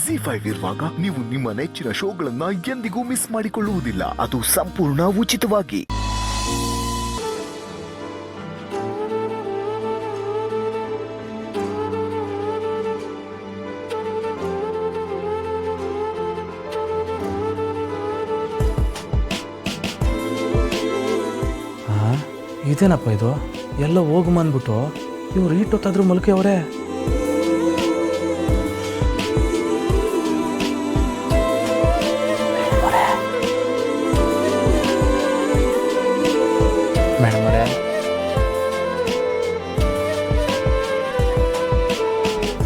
ಜಿ5 ಇರುವಾಗ ನೀವು ನಿಮ್ಮ ನೆಚ್ಚಿನ ಶೋಗಳನ್ನ ಎಂದಿಗೂ ಮಿಸ್ ಮಾಡಿಕೊಳ್ಳುವುದಿಲ್ಲ. ಅದು ಸಂಪೂರ್ಣ ಉಚಿತವಾಗಿ. ಇದೇನಪ್ಪ ಇದು, ಎಲ್ಲ ಹೋಗಮನ್ಬಿಟ್ಟು ಇವ್ರು ಈಟೊತ್ತಾದ್ರೂ ಮಲ್ಕೆ ಅವರೇ. ಮೇಡಮ್ ಅವರೇ,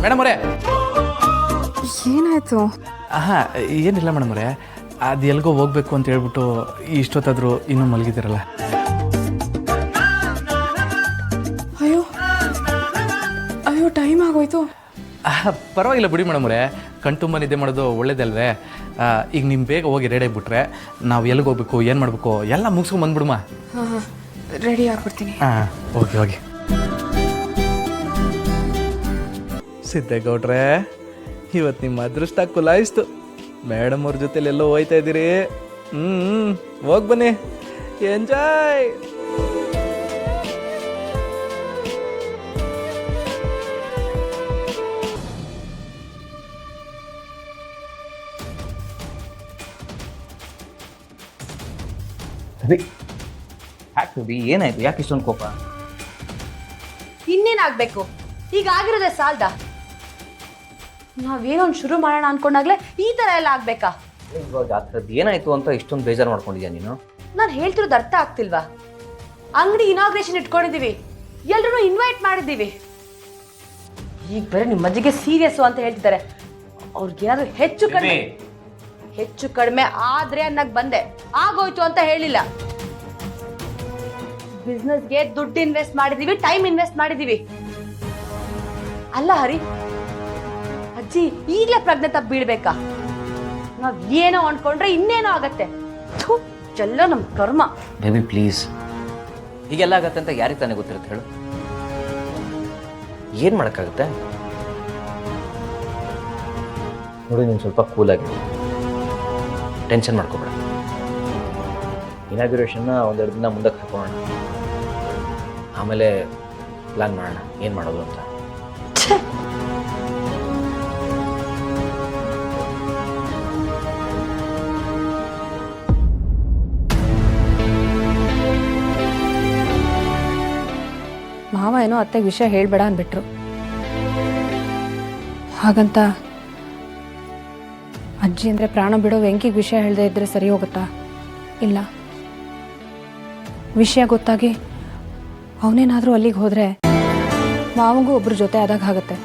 ಮೇಡಮ್ ಅವರೇ, ಏನಾಯ್ತು? ಹಾಂ ಏನಿಲ್ಲ ಮೇಡಮ್ ಅವರೇ, ಅದು ಎಲ್ಗೋ ಹೋಗ್ಬೇಕು ಅಂತ ಹೇಳ್ಬಿಟ್ಟು ಇಷ್ಟೊತ್ತಾದರೂ ಇನ್ನೂ ಮಲಗಿದ್ದೀರಲ್ಲ. ಅಯ್ಯೋ ಟೈಮ್ ಆಗೋಯ್ತು. ಪರವಾಗಿಲ್ಲ ಬಿಡಿ ಮೇಡಮ್ ಅವರೇ, ಕಣ್ತುಂಬ ನಿದ್ದೆ ಮಾಡೋದು ಒಳ್ಳೇದಲ್ವೇ. ಈಗ ನೀವು ಬೇಗ ಹೋಗಿ ರೆಡಿ ಆಗಿಬಿಟ್ರೆ ನಾವು ಎಲ್ಲಿಗೆ ಹೋಗ್ಬೇಕು, ಏನು ಮಾಡಬೇಕು ಎಲ್ಲ ಮುಗಿಸ್ಕೊಂಡು ಬಂದ್ಬಿಡುಮ. ಹಾಂ ಹಾಂ, ರೆಡಿ ಆಗ್ಬಿಡ್ತೀನಿ. ಹಾಂ ಓಕೆ ಹೋಗಿ. ಸಿದ್ದೇಗೌಡ್ರೆ, ಇವತ್ತು ನಿಮ್ಮ ಅದೃಷ್ಟ ಕುಲಾಯಿಸ್ತು. ಮೇಡಮ್ ಅವ್ರ ಜೊತೆಲಿ ಎಲ್ಲೋ ಹೋಯ್ತಾ ಇದ್ದೀರಿ. ಹೋಗಿ ಬನ್ನಿ, ಎಂಜಾಯ್. ಯಾಕೆ ಏನಾಯ್ತು? ಯಾಕೆ ಇಷ್ಟೊಂದು ಕೋಪ? ಇನ್ನೇನಾಗಬೇಕು? ಈಗ ಆಗಿರೋದೇ ಸಾಲ್ದ? ನಾವೇನೋ ಒಂದು ಶುರು ಮಾಡೋಣ ಅನ್ಕೊಂಡಾಗ್ಲೇ ಈ ಥರ ಎಲ್ಲ ಆಗ್ಬೇಕಾ? ಇವಾಗ ಆ ಥರದ್ದು ಏನಾಯ್ತು ಅಂತ ಇಷ್ಟೊಂದು ಬೇಜಾರು ಮಾಡ್ಕೊಂಡಿದ್ಯಾ ನೀನು? ನಾನು ಹೇಳ್ತಿರೋದು ಅರ್ಥ ಆಗ್ತಿಲ್ವಾ? ಅಂಗಡಿ ಇನಾಗ್ರೇಷನ್ ಇಟ್ಕೊಂಡಿದ್ದೀವಿ, ಎಲ್ರೂ ಇನ್ವೈಟ್ ಮಾಡಿದ್ದೀವಿ. ಈಗ ಬೇರೆ ನಿಮ್ಮ ಅಜ್ಜಿಗೆ ಸೀರಿಯಸ್ಸು ಅಂತ ಹೇಳ್ತಿದ್ದಾರೆ. ಅವ್ರಿಗೆ ಯಾರು ಹೆಚ್ಚು ಕಡಿಮೆ ಆದ್ರೆ ಅನ್ನಕ್ ಬಂದೆ, ಆಗೋಯ್ತು ಅಂತ ಹೇಳಿಲ್ಲ. ಬಿಸ್ನೆಸ್ಗೆ ದುಡ್ಡು ಇನ್ವೆಸ್ಟ್ ಮಾಡಿದೀವಿ, ಟೈಮ್ ಇನ್ವೆಸ್ಟ್ ಮಾಡಿದೀವಿ. ಅಲ್ಲ ಹರಿ, ಅಜ್ಜಿ ಈಗಲೇ ಪ್ರಜ್ಞೆ ತಪ್ಪು ಬೀಳ್ಬೇಕಾ? ನಾವ್ ಏನೋ ಅನ್ಕೊಂಡ್ರೆ ಇನ್ನೇನೋ ಆಗತ್ತೆ. ಎಲ್ಲ ನಮ್ ಕರ್ಮ. ಬೇಬಿ ಪ್ಲೀಸ್, ಹೀಗೆಲ್ಲ ಆಗತ್ತೆ ಅಂತ ಯಾರಿಗೆ ತಾನೇ ಗೊತ್ತಿರುತ್ತೆ ಹೇಳು? ಏನು ಮಾಡೋಕ್ಕಾಗುತ್ತೆ? ನೋಡಿ, ನೀನು ಸ್ವಲ್ಪ ಕೂಲಾಗಿ, ಟೆನ್ಷನ್ ಮಾಡ್ಕೊಬೇಡ. ಇನಾಗ್ಯುರೇಷನ್ನ ಒಂದೆರಡು ದಿನ ಮುಂದಕ್ಕೆ ಹಾಕೋಣ, ಆಮೇಲೆ ಪ್ಲ್ಯಾನ್ ಮಾಡೋಣ ಏನು ಮಾಡೋದು ಅಂತ. ಮಾವ ಏನೋ ಅತ್ತೆಗೆ ವಿಷಯ ಹೇಳ್ಬೇಡ ಅಂದ್ಬಿಟ್ರು. ಹಾಗಂತ ಅಜ್ಜಿ ಅಂದರೆ ಪ್ರಾಣ ಬಿಡೋ ವೆಂಕಿಗೆ ವಿಷಯ ಹೇಳದೇ ಇದ್ದರೆ ಸರಿ ಹೋಗುತ್ತಾ? ಇಲ್ಲ, ವಿಷಯ ಗೊತ್ತಾಗಿ ಅವನೇನಾದರೂ ಅಲ್ಲಿಗೆ ಹೋದರೆ ಮಾವಂಗೂ ಒಬ್ಬರು ಜೊತೆ ಆದಾಗ ಆಗುತ್ತೆ.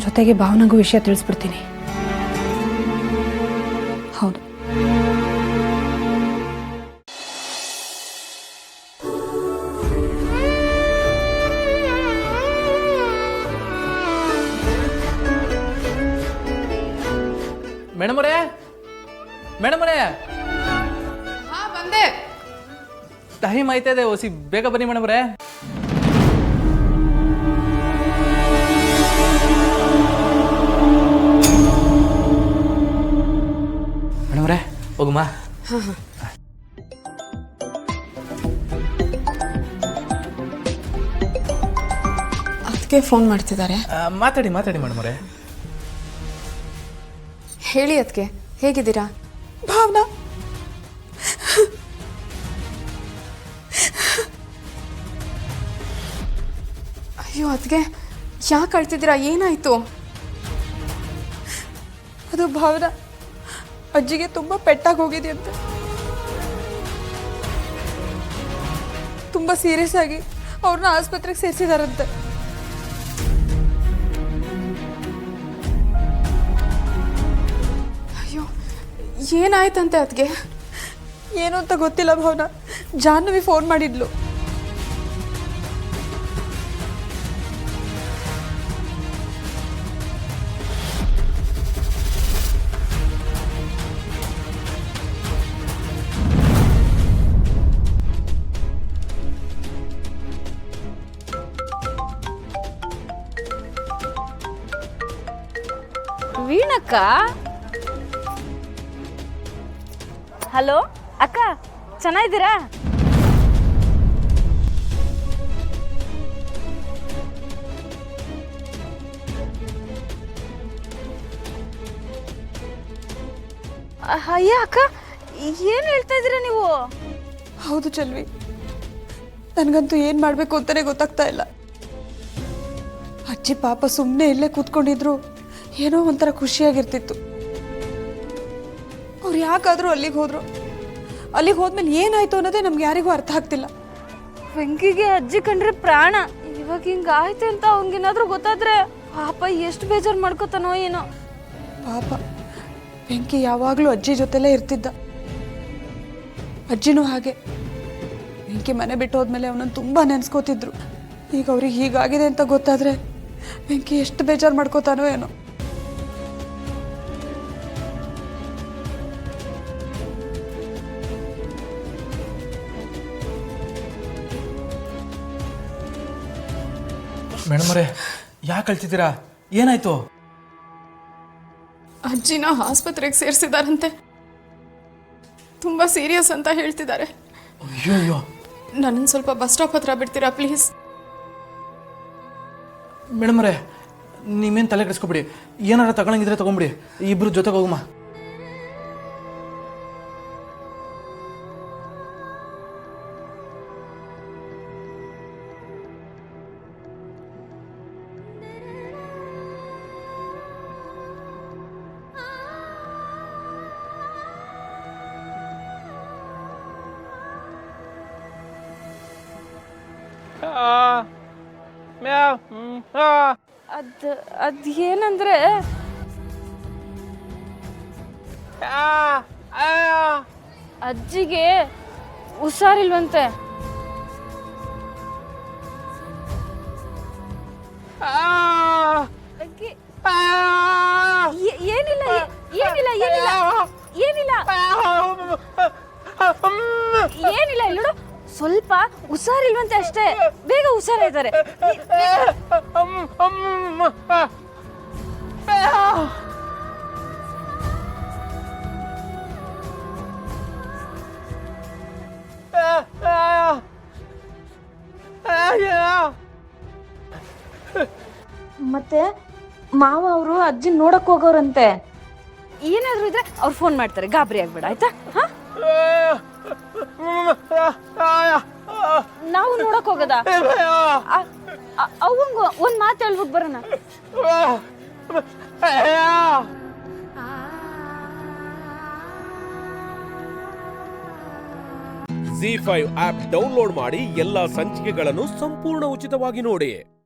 ಜೊತೆಗೆ ಭಾವನೆಗೂ ವಿಷಯ ತಿಳಿಸ್ಬಿಡ್ತೀನಿ. ಹೌದು, ಮೇಡಮ್ ಅವರೇ, ಮೇಡಮ್ ಅವರೇ, ಬಂದೆ. ಟೈಮ್ ಆಯ್ತಾ ಇದೆ, ಹೊಸಿ ಬೇಗ ಬನ್ನಿ ಮೇಡಮ್ ಅವರೇ. ಮೇಡಮ್ ಅವರೇ, ಹೋಗಮ್ಮ. ಅದಕ್ಕೆ ಫೋನ್ ಮಾಡ್ತಿದ್ದಾರೆ. ಮಾತಾಡಿ ಮೇಡಮ್ ಅವರೇ. ಹೇಳಿ ಅದಕ್ಕೆ, ಹೇಗಿದ್ದೀರಾ? ಭಾವನಾ, ಅಯ್ಯೋ ಅದಕ್ಕೆ ಯಾಕೆ ಅಳ್ತಿದ್ದೀರಾ? ಏನಾಯ್ತು? ಅದು ಭಾವನಾ ಅಜ್ಜಿಗೆ ತುಂಬ ಪೆಟ್ಟಾಗಿ ಹೋಗಿದೆಯಂತೆ. ತುಂಬ ಸೀರಿಯಸ್ ಆಗಿ ಅವ್ರನ್ನ ಆಸ್ಪತ್ರೆಗೆ ಸೇರಿಸಿದಾರಂತೆ. ಅಯ್ಯೋ ಏನಾಯ್ತಂತೆ ಅದಕ್ಕೆ? ಏನು ಅಂತ ಗೊತ್ತಿಲ್ಲ ಭಾವನಾ. ಜಾಹ್ನವಿ ಫೋನ್ ಮಾಡಿದ್ಲು. ವೀಣಕ್ಕ? ಹಲೋ ಅಕ್ಕ, ಚೆನ್ನಾಗಿದ್ದೀರಾ? ಅಯ್ಯ ಅಕ್ಕ, ಏನು ಹೇಳ್ತಾ ಇದ್ದೀರಾ ನೀವು? ಹೌದು ಚೆಲ್ವಿ, ನನಗಂತೂ ಏನು ಮಾಡಬೇಕು ಅಂತಲೇ ಗೊತ್ತಾಗ್ತಾ ಇಲ್ಲ. ಅಜ್ಜಿ ಪಾಪ ಸುಮ್ಮನೆ ಇಲ್ಲೇ ಕೂತ್ಕೊಂಡಿದ್ರು ಏನೋ ಒಂಥರ ಖುಷಿಯಾಗಿರ್ತಿತ್ತು. ಅವ್ರು ಯಾಕಾದರೂ ಅಲ್ಲಿಗೆ ಹೋದ್ರು. ಅಲ್ಲಿಗೆ ಹೋದ್ಮೇಲೆ ಏನಾಯ್ತು ಅನ್ನೋದೇ ನಮ್ಗೆ ಯಾರಿಗೂ ಅರ್ಥ ಆಗ್ತಿಲ್ಲ. ವೆಂಕಿಗೆ ಅಜ್ಜಿ ಕಂಡ್ರೆ ಪ್ರಾಣ. ಇವಾಗ ಹಿಂಗಾಯ್ತು ಅಂತ ಅವ್ನಿಗೇನಾದ್ರೂ ಗೊತ್ತಾದ್ರೆ ಪಾಪ ಎಷ್ಟು ಬೇಜಾರು ಮಾಡ್ಕೋತಾನೋ ಏನೋ. ಪಾಪ ವೆಂಕಿ ಯಾವಾಗಲೂ ಅಜ್ಜಿ ಜೊತೆಲೇ ಇರ್ತಿದ್ದ. ಅಜ್ಜಿನೂ ಹಾಗೆ. ವೆಂಕಿ ಮನೆ ಬಿಟ್ಟು ಹೋದ್ಮೇಲೆ ಅವನನ್ನು ತುಂಬ ನೆನೆಸ್ಕೋತಿದ್ರು. ಈಗ ಅವ್ರಿಗೆ ಹೀಗಾಗಿದೆ ಅಂತ ಗೊತ್ತಾದರೆ ವೆಂಕಿ ಎಷ್ಟು ಬೇಜಾರು ಮಾಡ್ಕೋತಾನೋ ಏನೋ. ಮೇಡಮರೇ, ಯಾಕೆ ಕಳ್ತಿದ್ದೀರಾ? ಏನಾಯ್ತು? ಅಜ್ಜಿನ ಆಸ್ಪತ್ರೆಗೆ ಸೇರಿಸಿದಾರಂತೆ. ತುಂಬ ಸೀರಿಯಸ್ ಅಂತ ಹೇಳ್ತಿದ್ದಾರೆ. ಅಯ್ಯೋ ಅಯ್ಯೋ, ನನ್ನನ್ನು ಸ್ವಲ್ಪ ಬಸ್ ಸ್ಟಾಪ್ ಹತ್ರ ಬಿಡ್ತೀರಾ ಪ್ಲೀಸ್? ಮೇಡಮರೇ, ನೀವೇನು ತಲೆ ಕೆಡಿಸ್ಕೊಬಿಡಿ. ಏನಾರ ತಗೊಳಂಗಿದ್ರೆ ತಗೊಂಬಿಡಿ. ಇಬ್ರು ಜೊತೆಗೆ ಹೋಗಮ್ಮ. ಅದ್ ಏನಂದ್ರೆ ಅಜ್ಜಿಗೆ ಹುಷಾರಿಲ್ವಂತೆ. ಏನಿಲ್ಲ ಏನಿಲ್ಲ ಏನಿಲ್ಲ ಏನಿಲ್ಲ ಏನಿಲ್ಲ ಇಲ್ಲೋಡು, ಸ್ವಲ್ಪ ಹುಷಾರಿಲ್ವಂತೆ ಅಷ್ಟೇ. ಬೇಗ ಹುಷಾರಾಯ್ತಾರೆ. ಮತ್ತೆ ಮಾವ ಅವರು ಅಜ್ಜಿ ನೋಡಕ್ ಹೋಗೋರಂತೆ. ಏನಾದ್ರು ಇದ್ರೆ ಅವ್ರು ಫೋನ್ ಮಾಡ್ತಾರೆ, ಗಾಬರಿ ಆಗ್ಬೇಡ ಆಯ್ತಾ? ನಾವು ನೋಡಕ್ ಹೋಗದ? ಅವಂಗ ಒಂದ್ ಮಾತು ಹೇಳ್ಬಿಟ್ಟು ಬರೋಣ. ZEE5 ಆಪ್ ಡೌನ್ಲೋಡ್ ಮಾಡಿ ಎಲ್ಲಾ ಸಂಚಿಕೆಗಳನ್ನು ಸಂಪೂರ್ಣ ಉಚಿತವಾಗಿ ನೋಡಿ.